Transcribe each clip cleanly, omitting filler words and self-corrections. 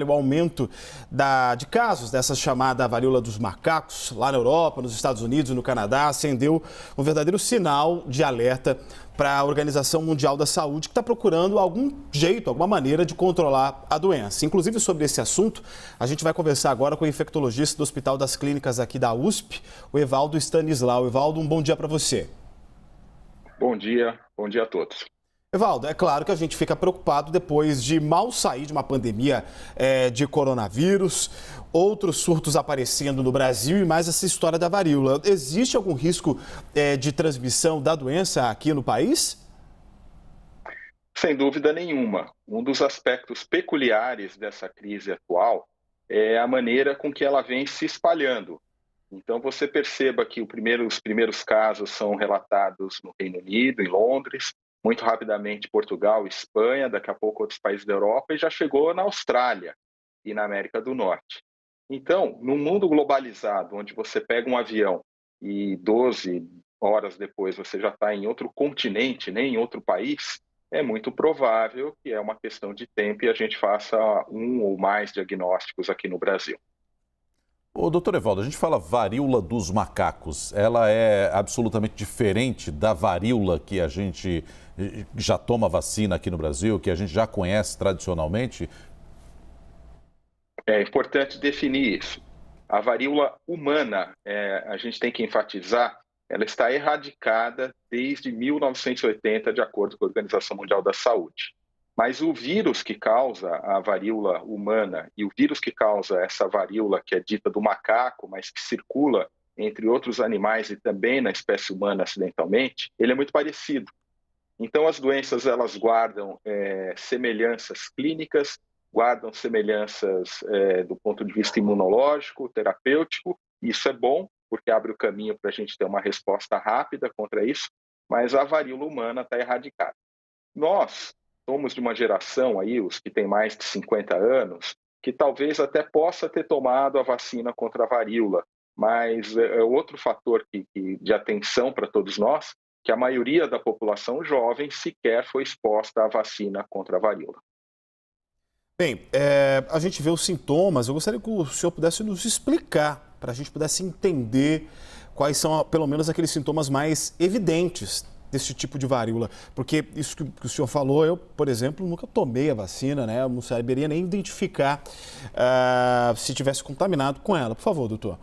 O aumento de casos dessa chamada varíola dos macacos lá na Europa, nos Estados Unidos e no Canadá acendeu um verdadeiro sinal de alerta para a Organização Mundial da Saúde, que está procurando algum jeito, alguma maneira de controlar a doença. Inclusive, sobre esse assunto, a gente vai conversar agora com o infectologista do Hospital das Clínicas aqui da USP, o Evaldo Stanislau. Evaldo, um bom dia para você. Bom dia a todos. Evaldo, é claro que a gente fica preocupado depois de mal sair de uma pandemia de coronavírus, outros surtos aparecendo no Brasil e mais essa história da varíola. Existe algum risco de transmissão da doença aqui no país? Sem dúvida nenhuma. Um dos aspectos peculiares dessa crise atual é a maneira com que ela vem se espalhando. Então, você perceba que os primeiros casos são relatados no Reino Unido, em Londres, muito rapidamente Portugal, Espanha, daqui a pouco outros países da Europa e já chegou na Austrália e na América do Norte. Então, num mundo globalizado, onde você pega um avião e 12 horas depois você já está em outro continente, nem em outro país, é muito provável que é uma questão de tempo e a gente faça um ou mais diagnósticos aqui no Brasil. Ô, doutor Evaldo, a gente fala varíola dos macacos. Ela é absolutamente diferente da varíola que a gente já toma vacina aqui no Brasil, que a gente já conhece tradicionalmente? É importante definir isso. A varíola humana, a gente tem que enfatizar, ela está erradicada desde 1980, de acordo com a Organização Mundial da Saúde. Mas o vírus que causa a varíola humana e o vírus que causa essa varíola, que é dita do macaco, mas que circula entre outros animais e também na espécie humana acidentalmente, ele é muito parecido. Então, as doenças, elas guardam semelhanças clínicas, guardam semelhanças do ponto de vista imunológico, terapêutico. Isso é bom, porque abre o caminho para a gente ter uma resposta rápida contra isso, mas a varíola humana está erradicada. Nós somos de uma geração aí, os que têm mais de 50 anos, que talvez até possa ter tomado a vacina contra a varíola, mas é outro fator de atenção para todos nós, que a maioria da população jovem sequer foi exposta à vacina contra a varíola. Bem, a gente vê os sintomas, eu gostaria que o senhor pudesse nos explicar, para a gente pudesse entender quais são, pelo menos, aqueles sintomas mais evidentes desse tipo de varíola, porque isso que o senhor falou, eu, por exemplo, nunca tomei a vacina, né? Eu não saberia nem identificar se tivesse contaminado com ela. Por favor, doutor.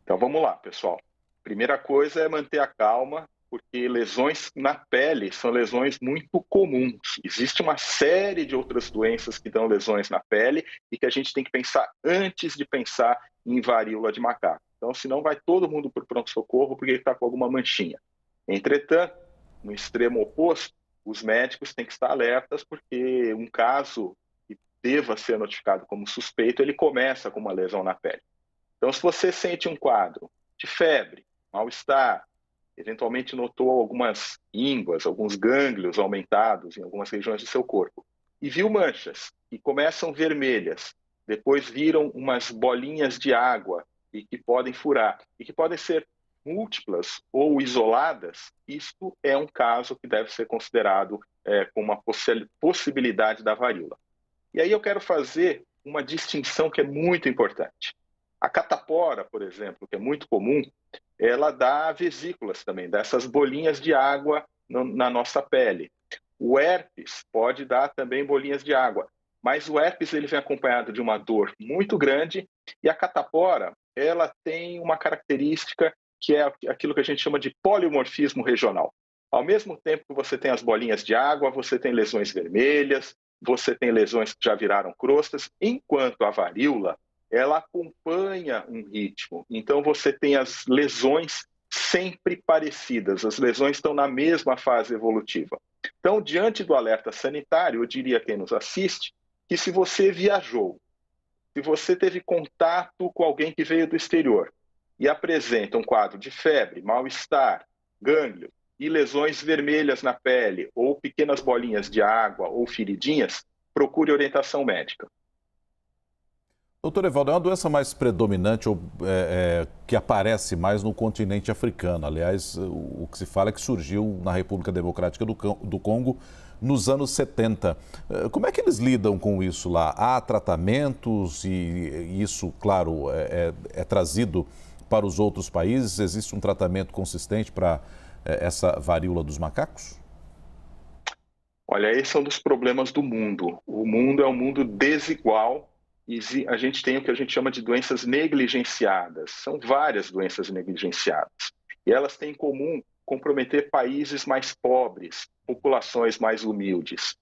Então vamos lá, pessoal. Primeira coisa é manter a calma, porque lesões na pele são lesões muito comuns. Existe uma série de outras doenças que dão lesões na pele e que a gente tem que pensar antes de pensar em varíola de macaco. Então, senão vai todo mundo para o pronto-socorro porque ele está com alguma manchinha. Entretanto, no extremo oposto, os médicos têm que estar alertas porque um caso que deva ser notificado como suspeito, ele começa com uma lesão na pele. Então, se você sente um quadro de febre, mal-estar, eventualmente notou algumas ínguas, alguns gânglios aumentados em algumas regiões do seu corpo, e viu manchas que começam vermelhas, depois viram umas bolinhas de água e que podem furar, e que podem ser múltiplas ou isoladas, isto é um caso que deve ser considerado com uma possibilidade da varíola. E aí eu quero fazer uma distinção que é muito importante. A catapora, por exemplo, que é muito comum, ela dá vesículas também, dá essas bolinhas de água na nossa pele. O herpes pode dar também bolinhas de água, mas o herpes ele vem acompanhado de uma dor muito grande e a catapora ela tem uma característica que é aquilo que a gente chama de polimorfismo regional. Ao mesmo tempo que você tem as bolinhas de água, você tem lesões vermelhas, você tem lesões que já viraram crostas, enquanto a varíola, ela acompanha um ritmo. Então, você tem as lesões sempre parecidas, as lesões estão na mesma fase evolutiva. Então, diante do alerta sanitário, eu diria a quem nos assiste que se você viajou, se você teve contato com alguém que veio do exterior, e apresenta um quadro de febre, mal-estar, gânglio e lesões vermelhas na pele ou pequenas bolinhas de água ou feridinhas, procure orientação médica. Doutor Evaldo, é uma doença mais predominante ou que aparece mais no continente africano. Aliás, o que se fala é que surgiu na República Democrática do Congo nos anos 70. Como é que eles lidam com isso lá? Há tratamentos e isso, claro, é trazido para os outros países? Existe um tratamento consistente para essa varíola dos macacos? Olha, esse é um dos problemas do mundo. O mundo é um mundo desigual e a gente tem o que a gente chama de doenças negligenciadas. São várias doenças negligenciadas. E elas têm em comum comprometer países mais pobres, populações mais humildes.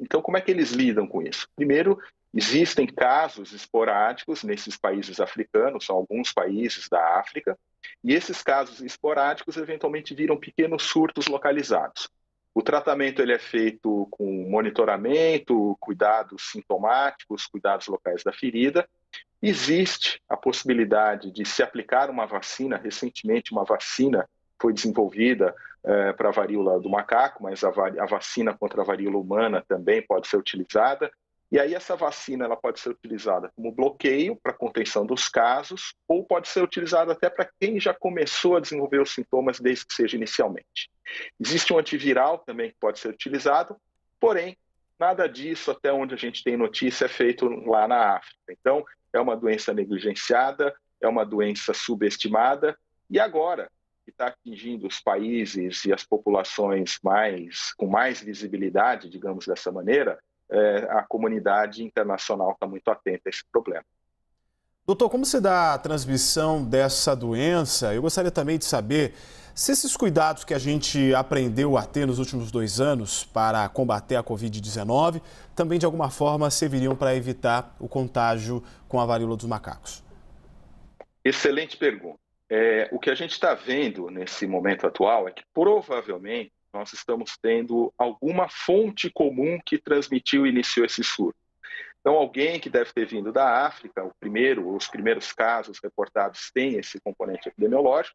Então, como é que eles lidam com isso? Primeiro, existem casos esporádicos nesses países africanos, são alguns países da África, e esses casos esporádicos eventualmente viram pequenos surtos localizados. O tratamento ele é feito com monitoramento, cuidados sintomáticos, cuidados locais da ferida. Existe a possibilidade de se aplicar uma vacina. Recentemente, uma vacina foi desenvolvida para a varíola do macaco, mas a vacina contra a varíola humana também pode ser utilizada. E aí essa vacina ela pode ser utilizada como bloqueio para contenção dos casos ou pode ser utilizada até para quem já começou a desenvolver os sintomas desde que seja inicialmente. Existe um antiviral também que pode ser utilizado, porém, nada disso, até onde a gente tem notícia, é feito lá na África. Então, é uma doença negligenciada, é uma doença subestimada e agora que está atingindo os países e as populações com mais visibilidade, digamos dessa maneira, a comunidade internacional está muito atenta a esse problema. Doutor, como se dá a transmissão dessa doença? Eu gostaria também de saber se esses cuidados que a gente aprendeu a ter nos últimos 2 anos para combater a Covid-19 também, de alguma forma, serviriam para evitar o contágio com a varíola dos macacos. Excelente pergunta. O que a gente está vendo nesse momento atual é que provavelmente nós estamos tendo alguma fonte comum que transmitiu e iniciou esse surto. Então, alguém que deve ter vindo da África, os primeiros casos reportados têm esse componente epidemiológico,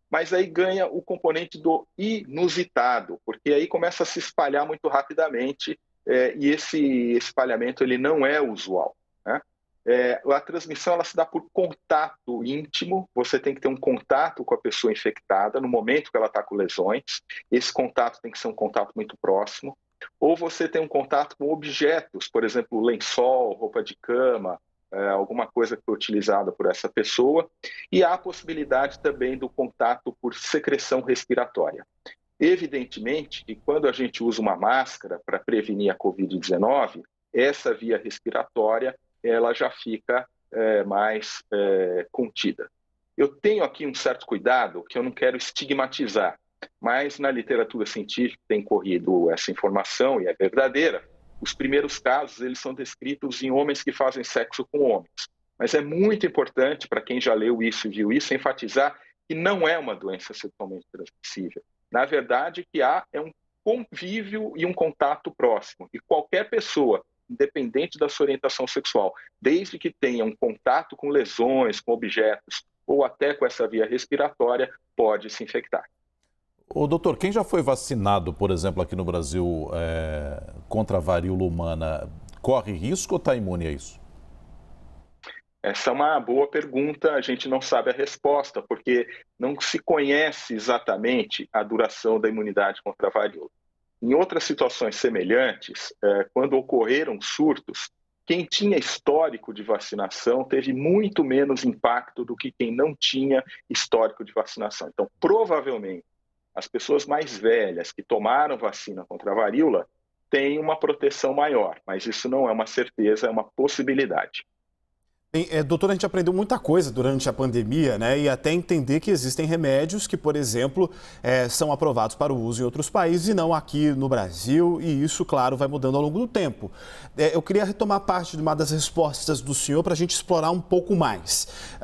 mas aí ganha o componente do inusitado, porque aí começa a se espalhar muito rapidamente e esse espalhamento ele não é usual, né? A transmissão ela se dá por contato íntimo, você tem que ter um contato com a pessoa infectada no momento que ela está com lesões, esse contato tem que ser um contato muito próximo, ou você tem um contato com objetos, por exemplo, lençol, roupa de cama, alguma coisa que foi utilizada por essa pessoa, e há a possibilidade também do contato por secreção respiratória. Evidentemente que quando a gente usa uma máscara para prevenir a Covid-19, essa via respiratória ela já fica mais contida. Eu tenho aqui um certo cuidado que eu não quero estigmatizar, mas na literatura científica tem corrido essa informação e é verdadeira. Os primeiros casos eles são descritos em homens que fazem sexo com homens. Mas é muito importante para quem já leu isso e viu isso enfatizar que não é uma doença sexualmente transmissível. Na verdade, o que há é um convívio e um contato próximo. E qualquer pessoa, independente da sua orientação sexual, desde que tenha um contato com lesões, com objetos ou até com essa via respiratória, pode se infectar. Ô, doutor, quem já foi vacinado, por exemplo, aqui no Brasil contra a varíola humana, corre risco ou está imune a isso? Essa é uma boa pergunta, a gente não sabe a resposta, porque não se conhece exatamente a duração da imunidade contra a varíola. Em outras situações semelhantes, quando ocorreram surtos, quem tinha histórico de vacinação teve muito menos impacto do que quem não tinha histórico de vacinação. Então, provavelmente, as pessoas mais velhas que tomaram vacina contra a varíola têm uma proteção maior, mas isso não é uma certeza, é uma possibilidade. Doutor, a gente aprendeu muita coisa durante a pandemia, né? E até entender que existem remédios que, por exemplo, são aprovados para o uso em outros países e não aqui no Brasil. E isso, claro, vai mudando ao longo do tempo. Eu queria retomar parte de uma das respostas do senhor para a gente explorar um pouco mais.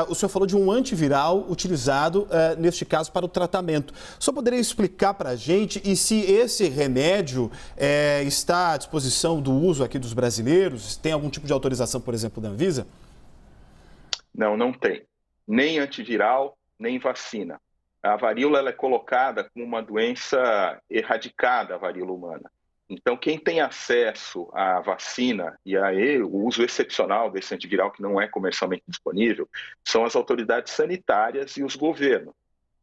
O senhor falou de um antiviral utilizado, neste caso, para o tratamento. O senhor poderia explicar para a gente e se esse remédio está à disposição do uso aqui dos brasileiros? Tem algum tipo de autorização, por exemplo, da Anvisa? Não, não tem. Nem antiviral, nem vacina. A varíola ela é colocada como uma doença erradicada, a varíola humana. Então, quem tem acesso à vacina e o uso excepcional desse antiviral, que não é comercialmente disponível, são as autoridades sanitárias e os governos.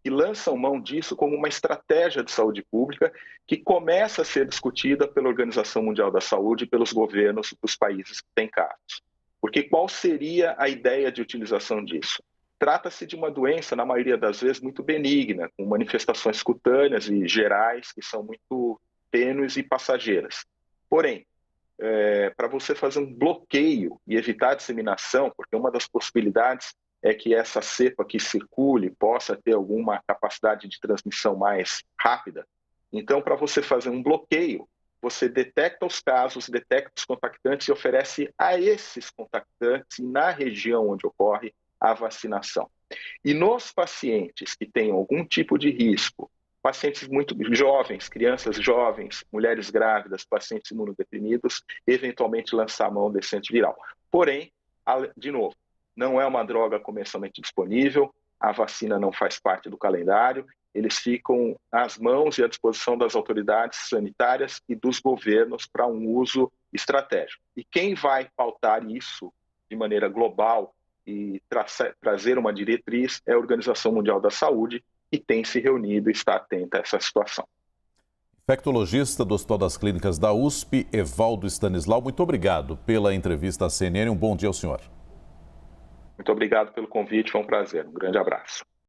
e lançam mão disso como uma estratégia de saúde pública que começa a ser discutida pela Organização Mundial da Saúde e pelos governos dos países que têm casos. Porque qual seria a ideia de utilização disso? Trata-se de uma doença, na maioria das vezes, muito benigna, com manifestações cutâneas e gerais que são muito tênues e passageiras. Porém, para você fazer um bloqueio e evitar a disseminação, porque uma das possibilidades é que essa cepa que circule possa ter alguma capacidade de transmissão mais rápida. Então, para você fazer um bloqueio, você detecta os casos, detecta os contactantes e oferece a esses contactantes, e na região onde ocorre, a vacinação. E nos pacientes que têm algum tipo de risco, pacientes muito jovens, crianças jovens, mulheres grávidas, pacientes imunodeprimidos, eventualmente lançar a mão desse antiviral. Porém, de novo, não é uma droga comercialmente disponível, a vacina não faz parte do calendário, eles ficam às mãos e à disposição das autoridades sanitárias e dos governos para um uso estratégico. E quem vai pautar isso de maneira global e trazer uma diretriz é a Organização Mundial da Saúde, que tem se reunido e está atenta a essa situação. Infectologista do Hospital das Clínicas da USP, Evaldo Stanislau, muito obrigado pela entrevista à CNN. Um bom dia ao senhor. Muito obrigado pelo convite, foi um prazer. Um grande abraço.